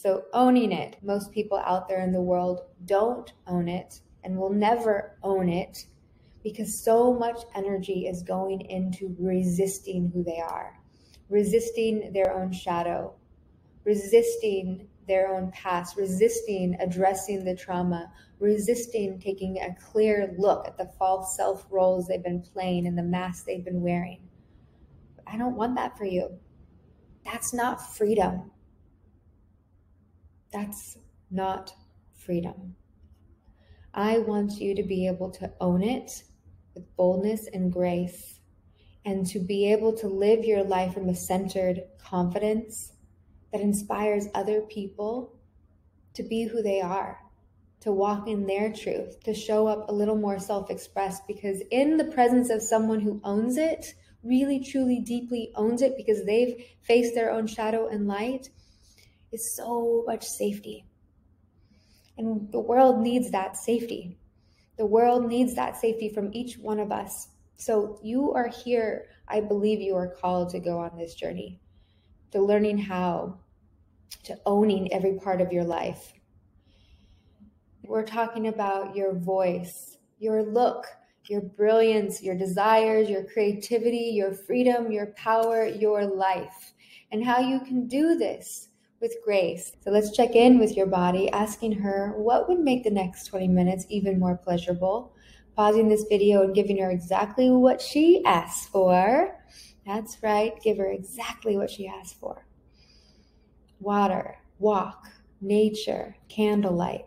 So owning it, most people out there in the world don't own it and will never own it because so much energy is going into resisting who they are, resisting their own shadow, resisting their own past, resisting addressing the trauma, resisting taking a clear look at the false self roles they've been playing and the masks they've been wearing. I don't want that for you. That's not freedom. That's not freedom. I want you to be able to own it with boldness and grace, and to be able to live your life from a centered confidence that inspires other people to be who they are, to walk in their truth, to show up a little more self-expressed, because in the presence of someone who owns it, really, truly, deeply owns it because they've faced their own shadow and light, is so much safety. And the world needs that safety. The world needs that safety from each one of us. So you are here, I believe you are called to go on this journey, to learning how, to owning every part of your life. We're talking about your voice, your look, your brilliance, your desires, your creativity, your freedom, your power, your life, and how you can do this with grace. So let's check in with your body, asking her what would make the next 20 minutes even more pleasurable, pausing this video and giving her exactly what she asked for. That's right, give her exactly what she asked for. Water, walk, nature, candlelight.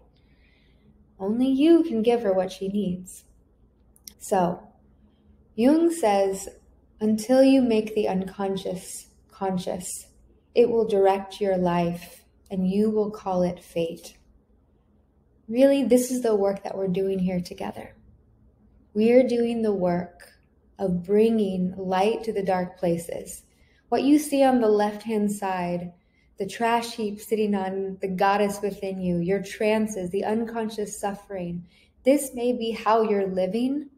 Only you can give her what she needs. So, Jung says, until you make the unconscious conscious, it will direct your life and you will call it fate. Really, this is the work that we're doing here together. We're doing the work of bringing light to the dark places. What you see on the left-hand side, the trash heap sitting on the goddess within you, your trances, the unconscious suffering, this may be how you're living,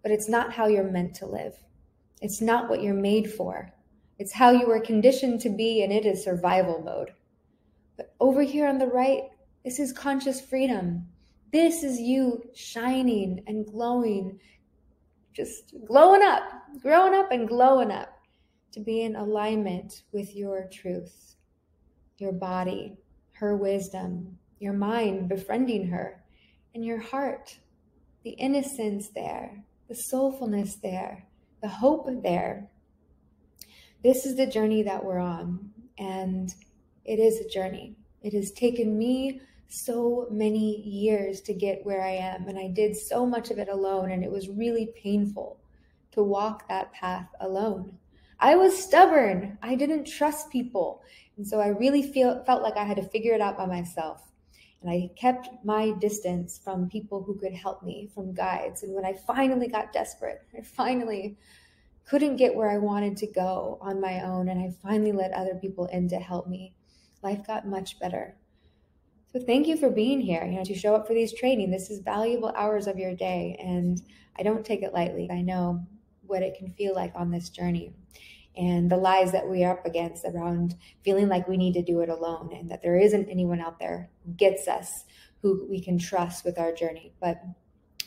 but it's not how you're meant to live. It's not what you're made for. It's how you were conditioned to be, and it is survival mode. But over here on the right, this is conscious freedom. This is you shining and glowing, just glowing up, growing up and glowing up to be in alignment with your truth, your body, her wisdom, your mind, befriending her, and your heart, the innocence there, the soulfulness there, the hope there. This is the journey that we're on, and it is a journey. It has taken me so many years to get where I am, and I did so much of it alone, and it was really painful to walk that path alone. I was stubborn. I didn't trust people, and so I really felt like I had to figure it out by myself. And I kept my distance from people who could help me, from guides. And when I finally got desperate, I finally couldn't get where I wanted to go on my own, and I finally let other people in to help me, life got much better. So thank you for being here, to show up for these training. This is valuable hours of your day, and I don't take it lightly. I know what it can feel like on this journey and the lies that we are up against around feeling like we need to do it alone and that there isn't anyone out there who gets us, who we can trust with our journey. But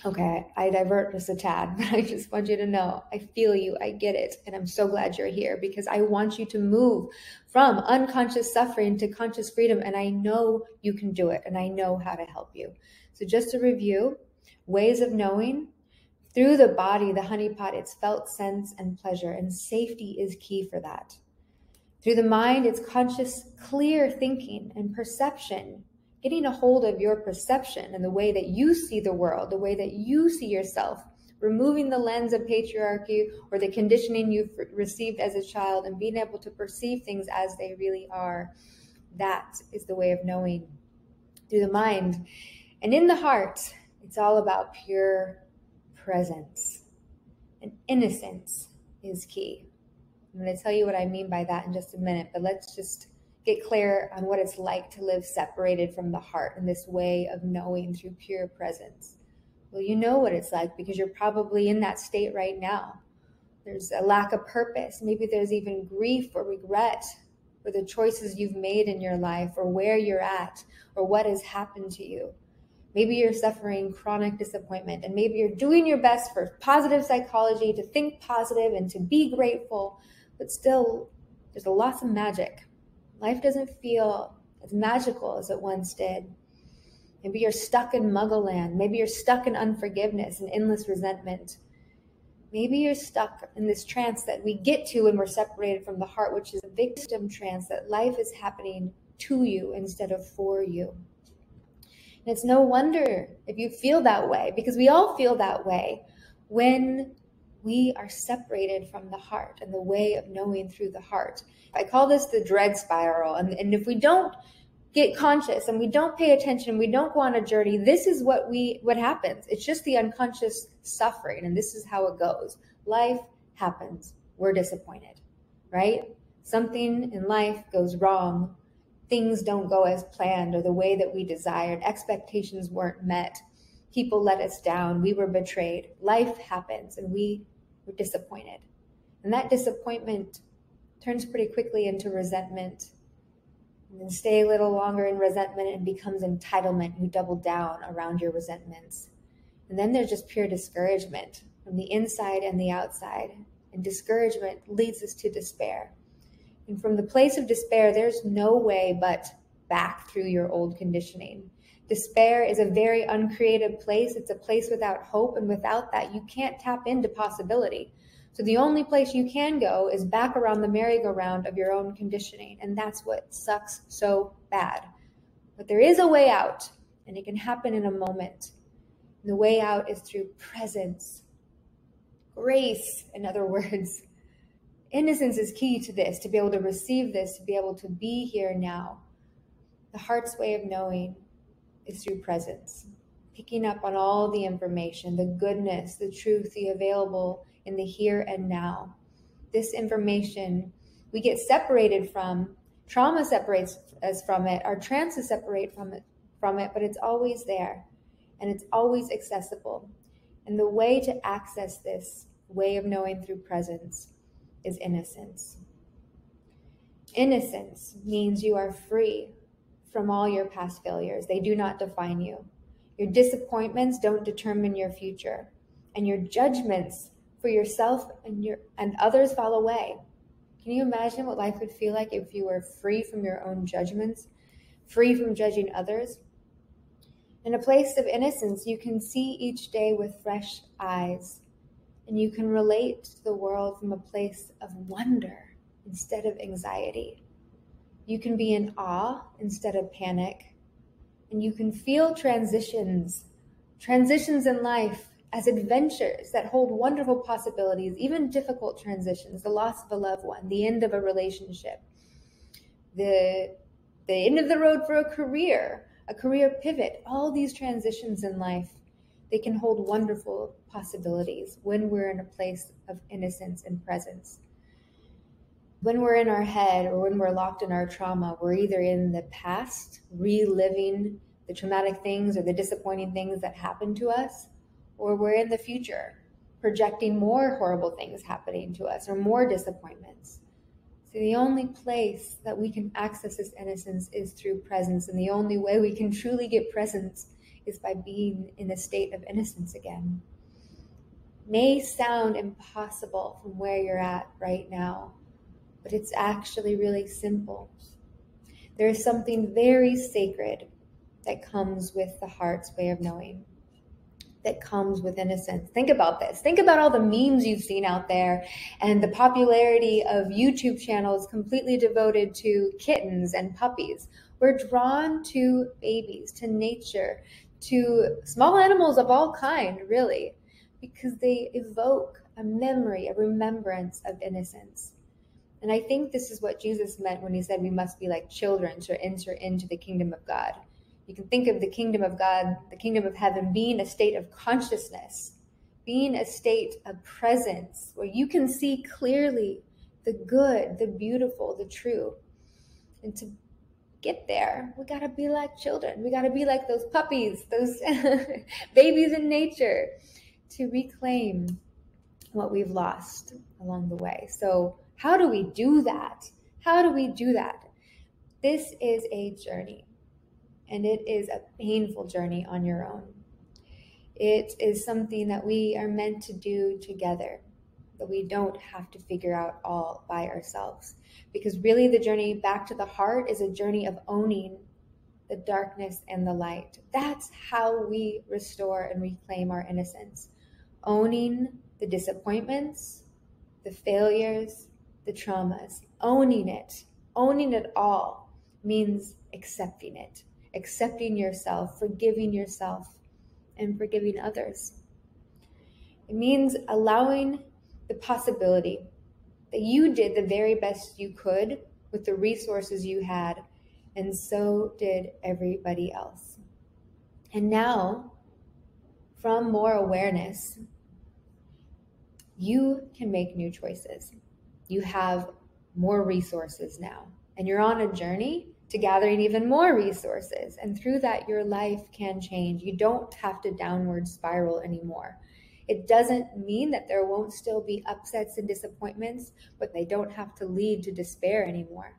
okay, I divert just a tad, but I just want you to know, I feel you, I get it, and I'm so glad you're here because I want you to move from unconscious suffering to conscious freedom, and I know you can do it, and I know how to help you. So just to review, ways of knowing, through the body, the honeypot, it's felt sense and pleasure, and safety is key for that. Through the mind, it's conscious, clear thinking and perception, getting a hold of your perception and the way that you see the world, the way that you see yourself, removing the lens of patriarchy or the conditioning you've received as a child and being able to perceive things as they really are. That is the way of knowing through the mind. And in the heart, it's all about pure presence. And innocence is key. I'm going to tell you what I mean by that in just a minute, but let's just get clear on what it's like to live separated from the heart in this way of knowing through pure presence. Well, you know what it's like because you're probably in that state right now. There's a lack of purpose. Maybe there's even grief or regret. or the choices you've made in your life, or where you're at, or what has happened to you. Maybe you're suffering chronic disappointment, and maybe you're doing your best for positive psychology, to think positive and to be grateful, but still there's a loss of magic. Life doesn't feel as magical as it once did. Maybe you're stuck in muggle land. Maybe you're stuck in unforgiveness and endless resentment. Maybe you're stuck in this trance that we get to when we're separated from the heart, which is a victim trance, that life is happening to you instead of for you. And it's no wonder if you feel that way, because we all feel that way when we are separated from the heart and the way of knowing through the heart. I call this the dread spiral. And if we don't get conscious and we don't pay attention, we don't go on a journey, this is what happens. It's just the unconscious suffering, and this is how it goes. Life happens. We're disappointed, right? Something in life goes wrong. Things don't go as planned or the way that we desired. Expectations weren't met. People let us down. We were betrayed. Life happens, and we were disappointed. And that disappointment turns pretty quickly into resentment, and then stay a little longer in resentment and becomes entitlement. You double down around your resentments. And then there's just pure discouragement from the inside and the outside. And discouragement leads us to despair. And from the place of despair, there's no way but back through your old conditioning. Despair is a very uncreative place. It's a place without hope. And without that, you can't tap into possibility. So the only place you can go is back around the merry-go-round of your own conditioning. And that's what sucks so bad. But there is a way out, and it can happen in a moment. And the way out is through presence. Grace, in other words. Innocence is key to this, to be able to receive this, to be able to be here now. The heart's way of knowing is through presence. Picking up on all the information, the goodness, the truth, the available in the here and now. This information we get separated from. Trauma separates us from it. Our trances separate from it, but it's always there, and it's always accessible. And the way to access this way of knowing through presence is innocence. Innocence means you are free from all your past failures. They do not define you. Your disappointments don't determine your future, and your judgments for yourself and others fall away. Can you imagine what life would feel like if you were free from your own judgments, free from judging others? In a place of innocence, you can see each day with fresh eyes, and you can relate to the world from a place of wonder instead of anxiety. You can be in awe instead of panic, and you can feel transitions in life as adventures that hold wonderful possibilities, even difficult transitions, the loss of a loved one, the end of a relationship, the end of the road for a career pivot. All these transitions in life, they can hold wonderful possibilities when we're in a place of innocence and presence. When we're in our head or when we're locked in our trauma, we're either in the past, reliving the traumatic things or the disappointing things that happened to us, or we're in the future, projecting more horrible things happening to us or more disappointments. So the only place that we can access this innocence is through presence, and the only way we can truly get presence is by being in a state of innocence again. May sound impossible from where you're at right now, but it's actually really simple. There is something very sacred that comes with the heart's way of knowing, that comes with innocence. Think about this. Think about all the memes you've seen out there and the popularity of YouTube channels completely devoted to kittens and puppies. We're drawn to babies, to nature, to small animals of all kind, really, because they evoke a memory, a remembrance of innocence. And I think this is what Jesus meant when he said we must be like children to enter into the kingdom of God. You can think of the kingdom of God, the kingdom of heaven, being a state of consciousness, being a state of presence where you can see clearly the good, the beautiful, the true. And to get there, we got to be like children. We got to be like those puppies, those babies in nature, to reclaim what we've lost along the way. So how do we do that? How do we do that? This is a journey, and it is a painful journey on your own. It is something that we are meant to do together, that we don't have to figure out all by ourselves. Because really the journey back to the heart is a journey of owning the darkness and the light. That's how we restore and reclaim our innocence. Owning the disappointments, the failures, the traumas. Owning it all means accepting it. Accepting yourself, forgiving yourself, and forgiving others. It means allowing the possibility that you did the very best you could with the resources you had, and so did everybody else. And now, from more awareness, you can make new choices. You have more resources now, and you're on a journey to gathering even more resources. And through that, your life can change. You don't have to downward spiral anymore. It doesn't mean that there won't still be upsets and disappointments, but they don't have to lead to despair anymore.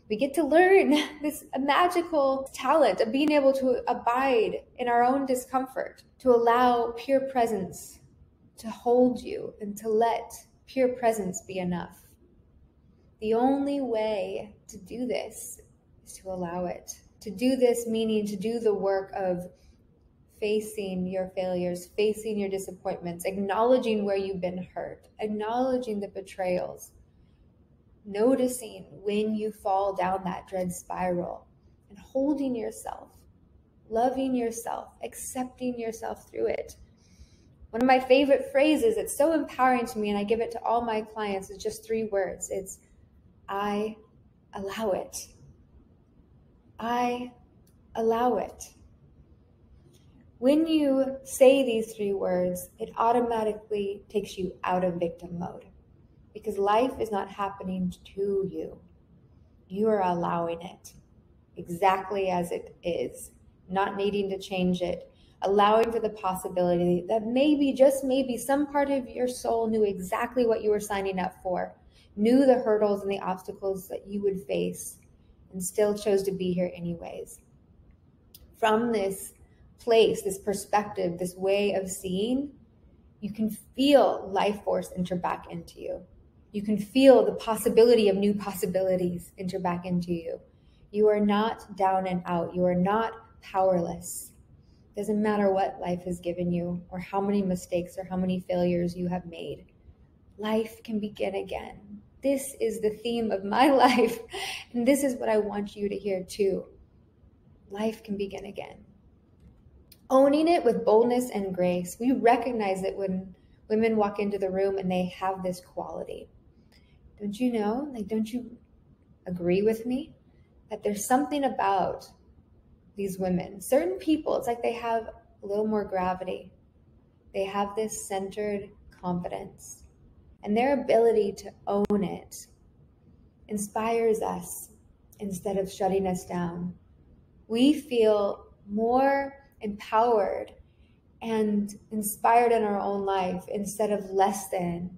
We get to learn this magical talent of being able to abide in our own discomfort, to allow pure presence to hold you, and to let pure presence be enough. The only way to do this is to allow it. To do this meaning to do the work of facing your failures, facing your disappointments, acknowledging where you've been hurt, acknowledging the betrayals, noticing when you fall down that dread spiral, and holding yourself, loving yourself, accepting yourself through it. One of my favorite phrases, it's so empowering to me, and I give it to all my clients, is just 3 words. It's, I allow it. I allow it. When you say these 3 words, it automatically takes you out of victim mode, because life is not happening to you. You are allowing it exactly as it is, not needing to change it, allowing for the possibility that maybe, just maybe, some part of your soul knew exactly what you were signing up for, knew the hurdles and the obstacles that you would face, and still chose to be here anyways. From this place, this perspective, this way of seeing, you can feel life force enter back into you. You can feel the possibility of new possibilities enter back into you. You are not down and out. You are not powerless. It doesn't matter what life has given you, or how many mistakes or how many failures you have made. Life can begin again. This is the theme of my life, and this is what I want you to hear too. Life can begin again. Owning it with boldness and grace. We recognize it when women walk into the room and they have this quality. Don't you know? Don't you agree with me that there's something about these women, certain people, it's like they have a little more gravity. They have this centered confidence, and their ability to own it inspires us instead of shutting us down. We feel more empowered and inspired in our own life instead of less than.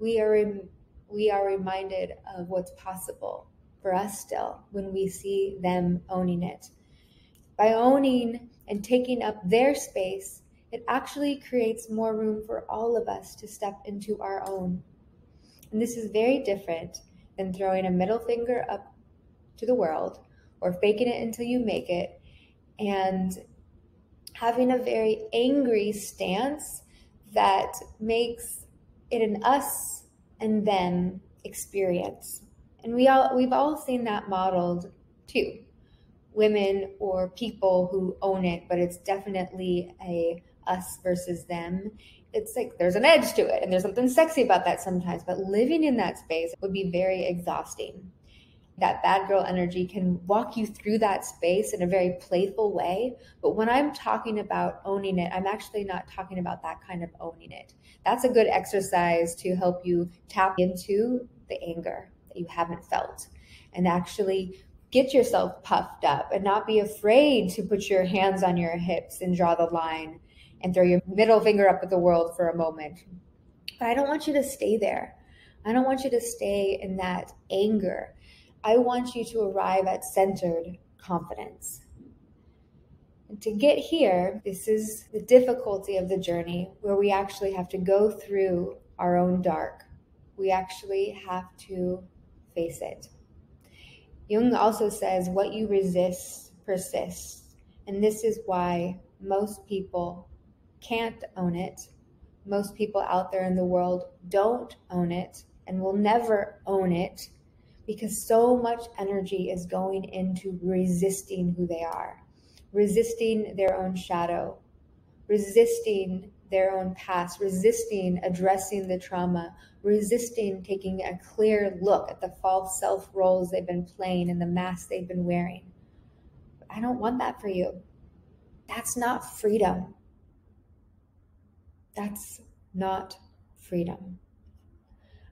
We are reminded of what's possible for us still when we see them owning it. By owning and taking up their space, it actually creates more room for all of us to step into our own. And this is very different than throwing a middle finger up to the world, or faking it until you make it, and having a very angry stance that makes it an us and them experience. And we've all seen that modeled too. Women or people who own it, but it's definitely a us versus them. It's like there's an edge to it, and there's something sexy about that sometimes, but living in that space would be very exhausting. That bad girl energy can walk you through that space in a very playful way. But when I'm talking about owning it, I'm actually not talking about that kind of owning it. That's a good exercise to help you tap into the anger that you haven't felt, and actually get yourself puffed up and not be afraid to put your hands on your hips and draw the line and throw your middle finger up at the world for a moment. But I don't want you to stay there. I don't want you to stay in that anger. I want you to arrive at centered confidence. And to get here, this is the difficulty of the journey, where we actually have to go through our own dark. We actually have to face it. Jung also says, what you resist persists. And this is why most people can't own it. Most people out there in the world don't own it and will never own it, because so much energy is going into resisting who they are, resisting their own shadow, resisting their own past, resisting addressing the trauma, resisting taking a clear look at the false self roles they've been playing and the masks they've been wearing. I don't want that for you. That's not freedom. That's not freedom.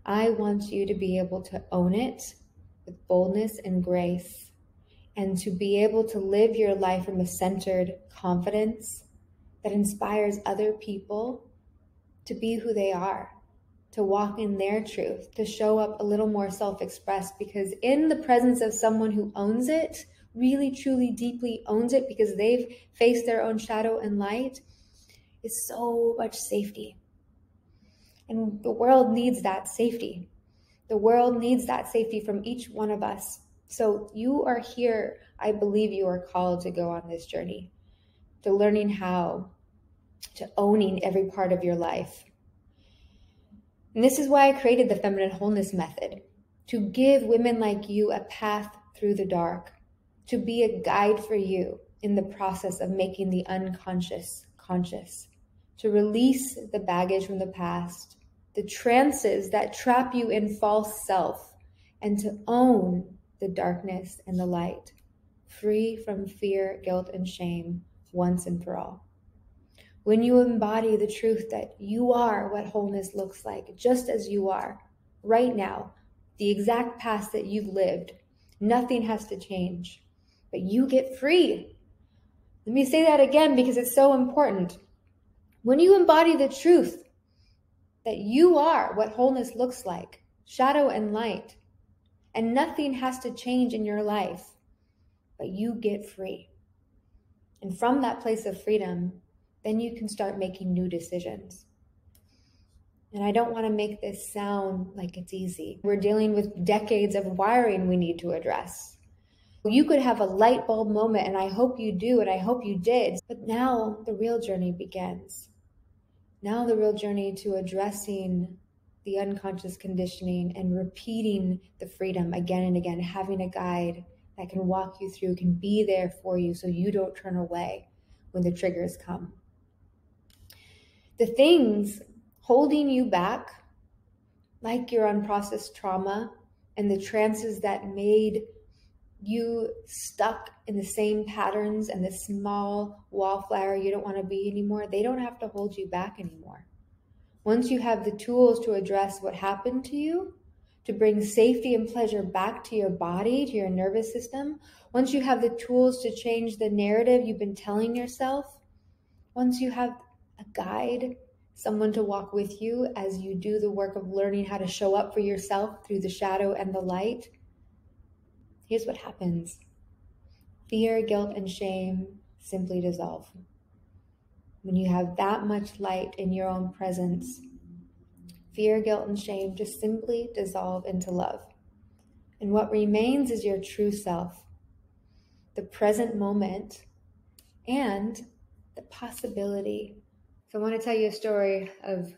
I want you to be able to own it with boldness and grace, and to be able to live your life from a centered confidence that inspires other people to be who they are, to walk in their truth, to show up a little more self-expressed, because in the presence of someone who owns it, really, truly, deeply owns it because they've faced their own shadow and light, is so much safety. And the world needs that safety. The world needs that safety from each one of us. So you are here, I believe you are called to go on this journey, to learning how, to owning every part of your life. And this is why I created the Feminine Wholeness Method, to give women like you a path through the dark, to be a guide for you in the process of making the unconscious conscious, to release the baggage from the past, the trances that trap you in false self, and to own the darkness and the light, free from fear, guilt, and shame once and for all. When you embody the truth that you are what wholeness looks like, just as you are, right now, the exact past that you've lived, nothing has to change, but you get free. Let me say that again because it's so important. When you embody the truth that you are what wholeness looks like, shadow and light, and nothing has to change in your life, but you get free. And from that place of freedom, then you can start making new decisions. And I don't want to make this sound like it's easy. We're dealing with decades of wiring we need to address. You could have a light bulb moment, and I hope you do, and I hope you did. But now the real journey begins. Now the real journey to addressing the unconscious conditioning and repeating the freedom again and again, having a guide that can walk you through, can be there for you so you don't turn away when the triggers come. The things holding you back, like your unprocessed trauma and the trances that made you stuck in the same patterns and the small wallflower you don't want to be anymore, they don't have to hold you back anymore. Once you have the tools to address what happened to you, to bring safety and pleasure back to your body, to your nervous system, once you have the tools to change the narrative you've been telling yourself, once you have a guide, someone to walk with you as you do the work of learning how to show up for yourself through the shadow and the light, here's what happens. Fear, guilt, and shame simply dissolve. When you have that much light in your own presence, fear, guilt, and shame just simply dissolve into love. And what remains is your true self, the present moment, and the possibility. So I want to tell you a story of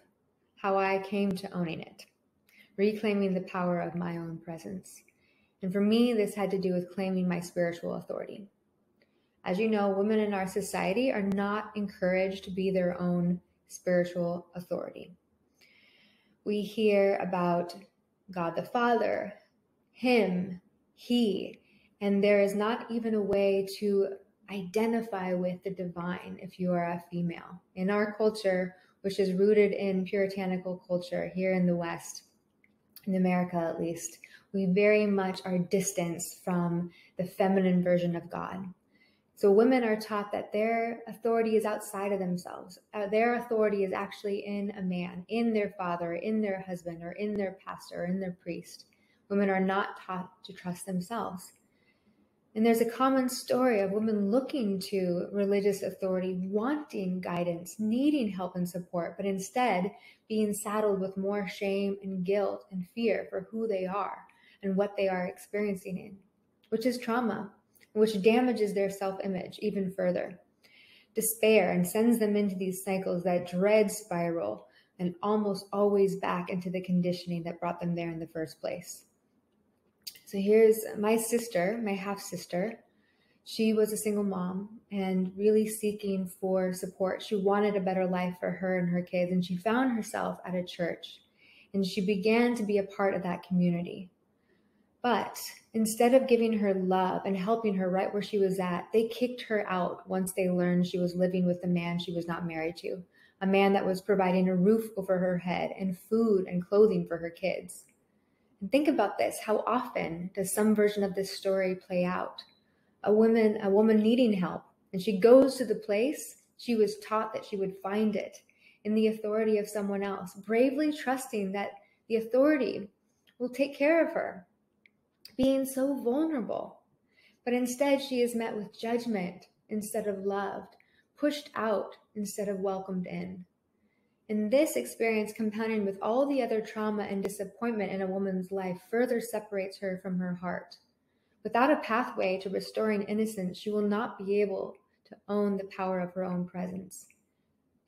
how I came to owning it, reclaiming the power of my own presence. And for me, this had to do with claiming my spiritual authority. As you know, women in our society are not encouraged to be their own spiritual authority. We hear about God the Father, Him, He, and there is not even a way to identify with the divine if you are a female. In our culture, which is rooted in puritanical culture here in the West, in America at least, we very much are distanced from the feminine version of God. So women are taught that their authority is outside of themselves. Their authority is actually in a man, in their father, in their husband, or in their pastor, or in their priest. Women are not taught to trust themselves. And there's a common story of women looking to religious authority, wanting guidance, needing help and support, but instead being saddled with more shame and guilt and fear for who they are and what they are experiencing in, which is trauma, which damages their self-image even further. Despair and sends them into these cycles that dread spiral and almost always back into the conditioning that brought them there in the first place. So here's my sister, my half-sister. She was a single mom and really seeking for support. She wanted a better life for her and her kids, and she found herself at a church, and she began to be a part of that community. But instead of giving her love and helping her right where she was at, they kicked her out once they learned she was living with a man she was not married to, a man that was providing a roof over her head and food and clothing for her kids. And think about this. How often does some version of this story play out? A woman needing help, and she goes to the place she was taught that she would find it in the authority of someone else, bravely trusting that the authority will take care of her, being so vulnerable. But instead, she is met with judgment instead of loved, pushed out instead of welcomed in. And this experience, compounded with all the other trauma and disappointment in a woman's life, further separates her from her heart. Without a pathway to restoring innocence, she will not be able to own the power of her own presence.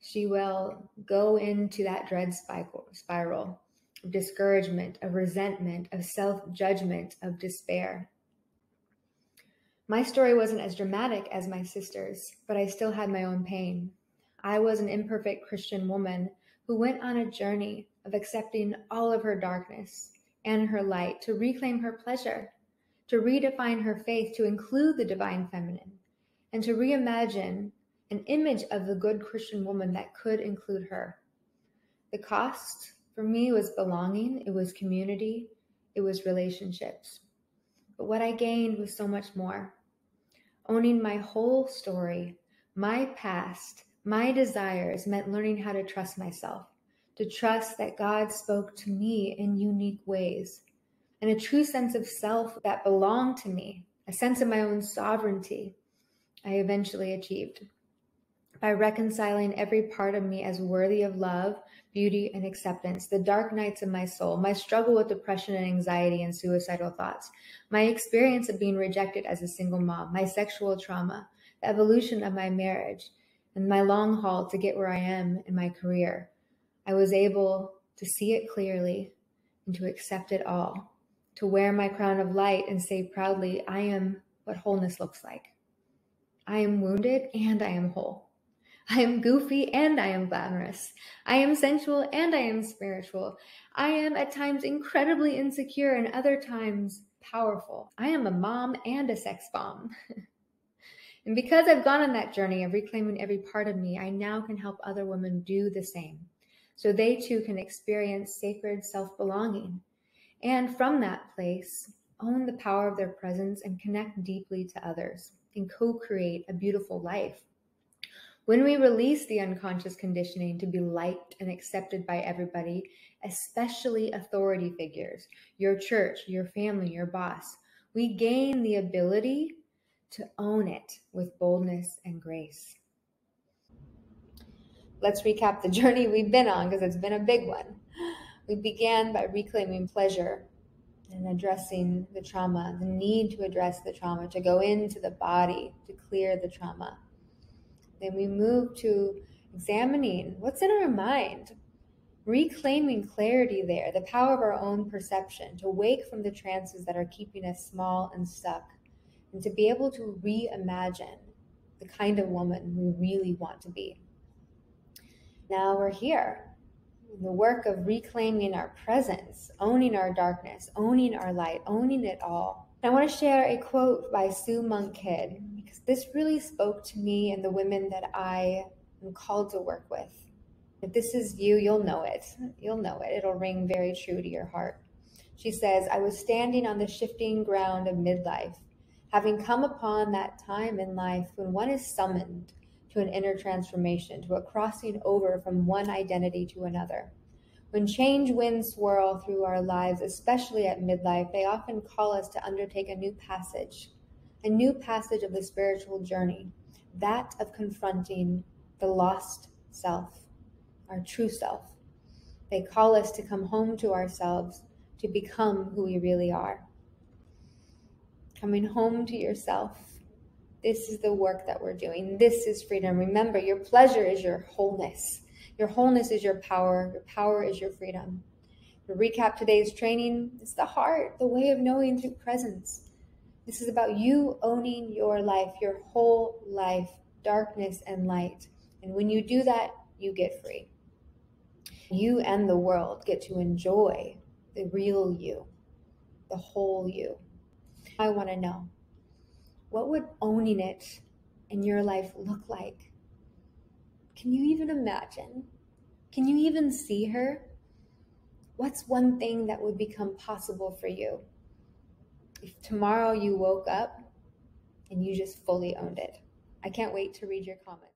She will go into that dread spiral of discouragement, of resentment, of self-judgment, of despair. My story wasn't as dramatic as my sister's, but I still had my own pain. I was an imperfect Christian woman who went on a journey of accepting all of her darkness and her light to reclaim her pleasure, to redefine her faith to include the divine feminine, and to reimagine an image of the good Christian woman that could include her. The cost for me was belonging, it was community, it was relationships. But what I gained was so much more. Owning my whole story, my past, my desires meant learning how to trust myself, to trust that God spoke to me in unique ways, and a true sense of self that belonged to me, a sense of my own sovereignty, I eventually achieved. By reconciling every part of me as worthy of love, beauty, and acceptance, the dark nights of my soul, my struggle with depression and anxiety and suicidal thoughts, my experience of being rejected as a single mom, my sexual trauma, the evolution of my marriage, and my long haul to get where I am in my career, I was able to see it clearly and to accept it all, to wear my crown of light and say proudly, I am what wholeness looks like. I am wounded and I am whole. I am goofy and I am glamorous. I am sensual and I am spiritual. I am at times incredibly insecure and other times powerful. I am a mom and a sex bomb. And because I've gone on that journey of reclaiming every part of me, I now can help other women do the same, so they too can experience sacred self-belonging. And from that place, own the power of their presence and connect deeply to others and co-create a beautiful life. When we release the unconscious conditioning to be liked and accepted by everybody, especially authority figures, your church, your family, your boss, we gain the ability to own it with boldness and grace. Let's recap the journey we've been on because it's been a big one. We began by reclaiming pleasure and addressing the trauma, the need to address the trauma, to go into the body, to clear the trauma. Then we moved to examining what's in our mind, reclaiming clarity there, the power of our own perception, to wake from the trances that are keeping us small and stuck, and to be able to reimagine the kind of woman we really want to be. Now we're here. The work of reclaiming our presence, owning our darkness, owning our light, owning it all. I want to share a quote by Sue Monk Kidd, because this really spoke to me and the women that I am called to work with. If this is you, you'll know it. You'll know it. It'll ring very true to your heart. She says, I was standing on the shifting ground of midlife, having come upon that time in life when one is summoned to an inner transformation, to a crossing over from one identity to another, When change winds swirl through our lives, especially at midlife, they often call us to undertake a new passage of the spiritual journey, that of confronting the lost self, our true self. They call us to come home to ourselves, to become who we really are. Coming home to yourself. This is the work that we're doing. This is freedom. Remember, your pleasure is your wholeness. Your wholeness is your power. Your power is your freedom. To recap today's training, it's the heart, the way of knowing through presence. This is about you owning your life, your whole life, darkness and light. And when you do that, you get free. You and the world get to enjoy the real you, the whole you. I want to know, what would owning it in your life look like? Can you even imagine? Can you even see her? What's one thing that would become possible for you if tomorrow you woke up and you just fully owned it? I can't wait to read your comments.